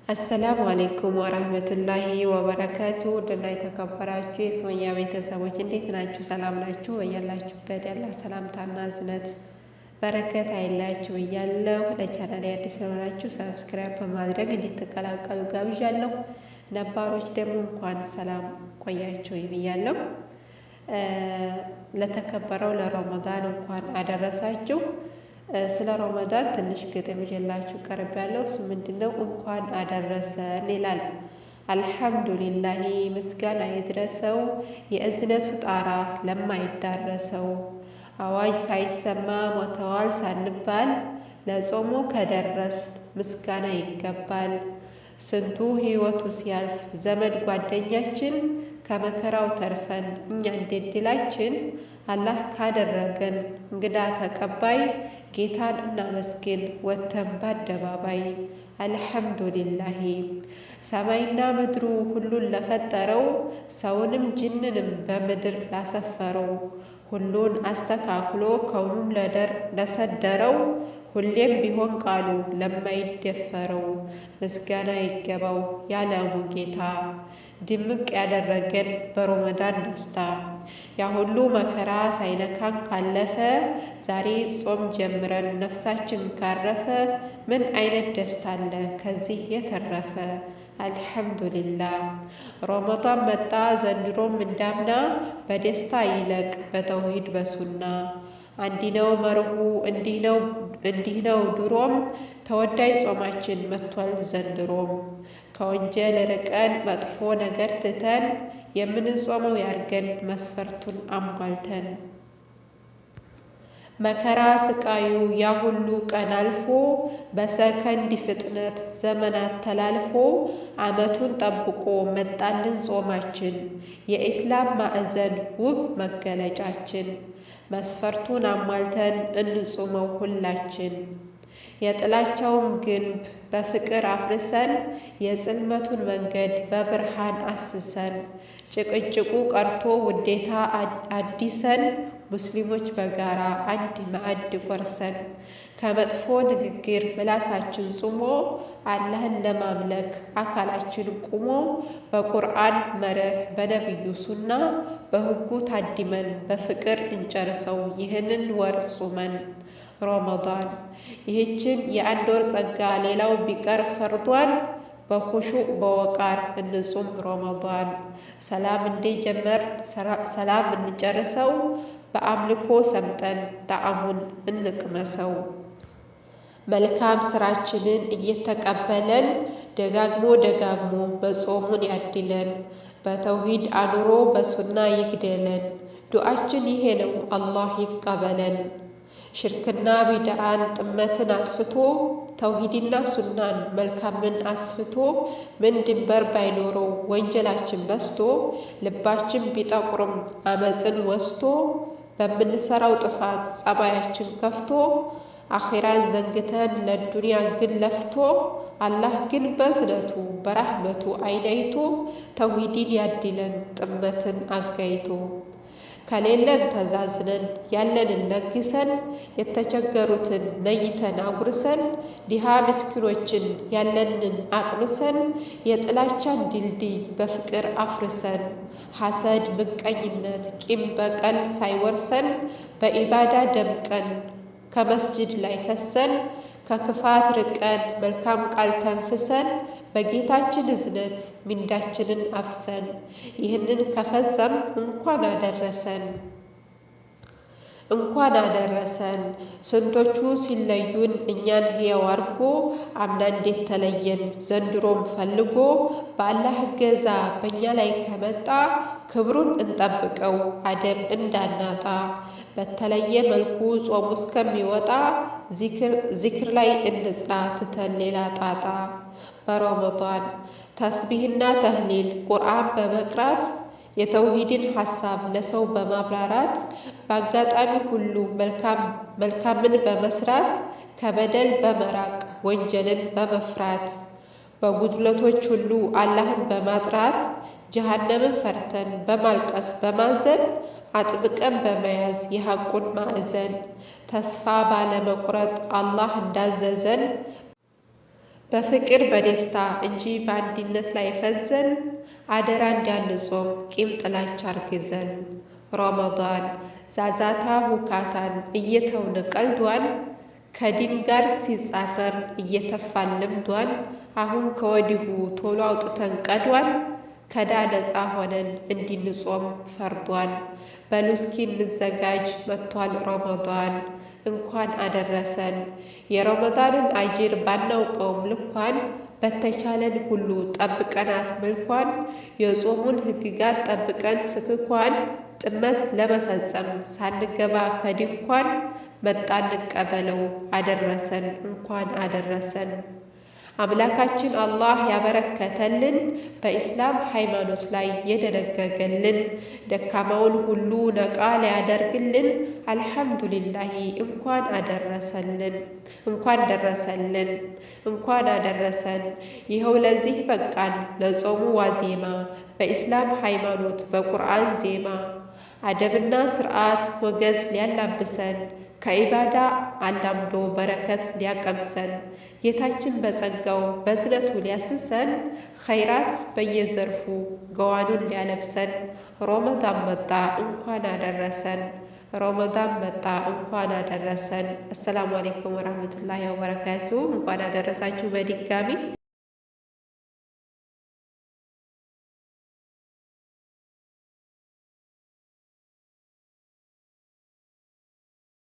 አሰላሙ አለይኩም ወራህመቱላሂ ወበረካቱ ደህና የተከበራችሁ የሶኒያ ቤተሰቦች እንዴት ናችሁ? ሰላም ናችሁ? በያላችሁበት ያለ ሰላምታና እዝነት በረከት አይለያችሁ እያለሁ ለቻናሌ አዲስ የሆናችሁ ሰብስክራይብ በማድረግ እንድትቀላቀሉ ጋብዣለሁ። ነባሮች ደግሞ እንኳን ሰላም ቆያችሁ ብያለሁ። ለተከበረው ለረመዳን እንኳን አደረሳችሁ። ስለ ረመዳን ትንሽ ግጥም ይዤላችሁ ቀርቤያለሁ። እሱ ምንድነው? እንኳን አደረሰን ይላል። አልሐምዱሊላሂ ምስጋና ይድረሰው የእዝነቱ ጣራ ለማይዳረሰው፣ አዋጅ ሳይሰማ ሞተዋል ሳንባል ለጾሙ ከደረስ ምስጋና ይገባል። ስንቱ ህይወቱ ሲያልፍ ዘመድ ጓደኛችን ከመከራው ተርፈን እኛ እንደድላችን አላህ ካደረገን እንግዳ ተቀባይ ጌታን እናመስግን ወተን በአደባባይ። አልሐምዱሊላሂ ሰማይና ምድሩ ሁሉን ለፈጠረው ሰውንም ጅንንም በምድር ላሰፈረው ሁሉን አስተካክሎ ከውኑን ለሰደረው ሁሌም ቢሆን ቃሉ ለማይደፈረው ምስጋና ይገባው ያለሙ ጌታ ድምቅ ያደረገን በረመዳን ደስታ። ያ ሁሉ መከራ ሳይነካን ካለፈ ዛሬ ጾም ጀምረን ነፍሳችን ካረፈ ምን አይነት ደስታ አለ ከዚህ የተረፈ? አልሐምዱሊላህ ረመዳን መጣ ዘንድሮም እንዳምና በደስታ ይለቅ በተውሂድ በሱና። አንዲህ ነው መርሁ እንዲህ ነው ድሮም ተወዳጅ ጾማችን መጥቷል ዘንድሮም። ከወንጀል ርቀን መጥፎ ነገር ትተን የምንጾመው ያርገን መስፈርቱን አሟልተን። መከራ ስቃዩ ያ ሁሉ ቀን አልፎ በሰከንድ ፍጥነት ዘመናት ተላልፎ ዓመቱን ጠብቆ መጣልን ጾማችን የኢስላም ማዕዘን ውብ መገለጫችን። መስፈርቱን አሟልተን እንጾመው ሁላችን። የጥላቻውን ግንብ በፍቅር አፍርሰን የጽልመቱን መንገድ በብርሃን አስሰን ጭቅጭቁ ቀርቶ ውዴታ አዲሰን ሙስሊሞች በጋራ አንድ ማዕድ ቆርሰን ከመጥፎ ንግግር ምላሳችን ጾሞ አላህን ለማምለክ አካላችን ቁሞ በቁርአን መርህ በነብዩ ሱና በህጉ ታድመን በፍቅር እንጨርሰው ይህንን ወር ጾመን። ረመዳን ይህችን የአንድ ወር ጸጋ ሌላው ቢቀር ፈርዷን በኹሹዕ በወቃር እንጹም ረመዳን። ሰላም እንደጀመር ሰላም እንጨርሰው በአምልኮ ሰምጠን ጣዕሙን እንቅመሰው። መልካም ስራችንን እየተቀበለን ደጋግሞ በጾሙን ያድለን በተውሂድ አኑሮ በሱና ይግደለን። ዱዓችን ይሄ ነው አላህ ይቀበለን። ሽርክና ቢድዓን ጥመትን አጥፍቶ ተውሂድና ሱናን መልካምን አስፍቶ ምን ድንበር ባይኖረው ወንጀላችን በስቶ ልባችን ቢጠቁርም አመፅን ወስቶ በምንሰራው ጥፋት ጸባያችን ከፍቶ አኺራን ዘንግተን ለዱንያ ግን ለፍቶ አላህ ግን በዝነቱ በራህመቱ አይናይቶ ተውሂድን ያድለን ጥመትን አጋይቶ። ከሌለን ተዛዝነን ያለንን ለግሰን የተቸገሩትን ነይተን አጉርሰን ድሃ ምስኪኖችን ያለንን አቅምሰን የጥላቻን ድልድይ በፍቅር አፍርሰን ሐሰድ ምቀኝነት ቂም በቀል ሳይወርሰን በኢባዳ ደምቀን ከመስጂድ ላይ ፈሰን ከክፋት ርቀን መልካም ቃል ተንፍሰን በጌታችን እዝነት ሚንዳችንን አፍሰን ይህንን ከፈጸም እንኳን አደረሰን። ስንቶቹ ሲለዩን እኛን ሕያው አርጎ አምና እንዴት ተለየን ዘንድሮም ፈልጎ። በአላህ እገዛ በእኛ ላይ ከመጣ ክብሩን እንጠብቀው አደብ እንዳናጣ። በተለየ መልኩ ጾሙ እስከሚወጣ ዚክር ላይ እንጽና ትተን ሌላ ጣጣ። በረመዳን ተስቢህና ተህሊል ቁርአን በመቅራት የተውሂድን ሐሳብ ለሰው በማብራራት በአጋጣሚ ሁሉ መልካምን በመስራት ከበደል በመራቅ ወንጀልን በመፍራት በጉድለቶች ሁሉ አላህን በማጥራት ጀሃነምን ፈርተን በማልቀስ በማዘን አጥብቀን በመያዝ የሐቁን ማዕዘን ተስፋ ባለመቁረጥ አላህ እንዳዘዘን በፍቅር በደስታ እንጂ በአንድነት ላይ ፈዘን አደራ እንዳንጾም ቂም ጥላቻ አርግዘን ረመዳን ዛዛታ ሁካታን እየተውን ቀልዷን ከዲን ጋር ሲጻረር እየተፋን ልምዷን አሁን ከወዲሁ ቶሎ አውጥተን ቀዷን ከዳ ነፃ ሆነን እንድንጾም ፈርዷን በሉ እስኪ እንዘጋጅ መጥቷል ረመዳን እንኳን አደረሰን የረመዳንን አጅር ባናውቀውም ልኳን በተቻለን ሁሉ ጠብቀናት መልኳን የጾሙን ህግጋት ጠብቀን ስክኳን ጥመት ለመፈጸም ሳንገባ ከድንኳን መጣን እንቀበለው አደረሰን እንኳን አደረሰን አምላካችን አላህ ያበረከተልን በኢስላም ሃይማኖት ላይ የደነገገልን ደካማውን ሁሉ ነቃ ሊያደርግልን አልሐምዱሊላህ እንኳን አደረሰልን እንኳን አደረሰን ይኸው ለዚህ በቃን ለጾሙ ዋዜማ በኢስላም ሃይማኖት በቁርአን ዜማ አደብና ስርዓት ሞገስ ሊያላብሰን ከኢባዳ አላምዶ በረከት ሊያቀምሰን ጌታችን በጸጋው በዝነቱ ሊያስሰን ኸይራት በየዘርፉ ገዋኑን ሊያለብሰን ረመዳን መጣ እንኳን አደረሰን። አሰላሙ አለይኩም ወራህመቱላሂ ወበረካቱ። እንኳን አደረሳችሁ በድጋሚ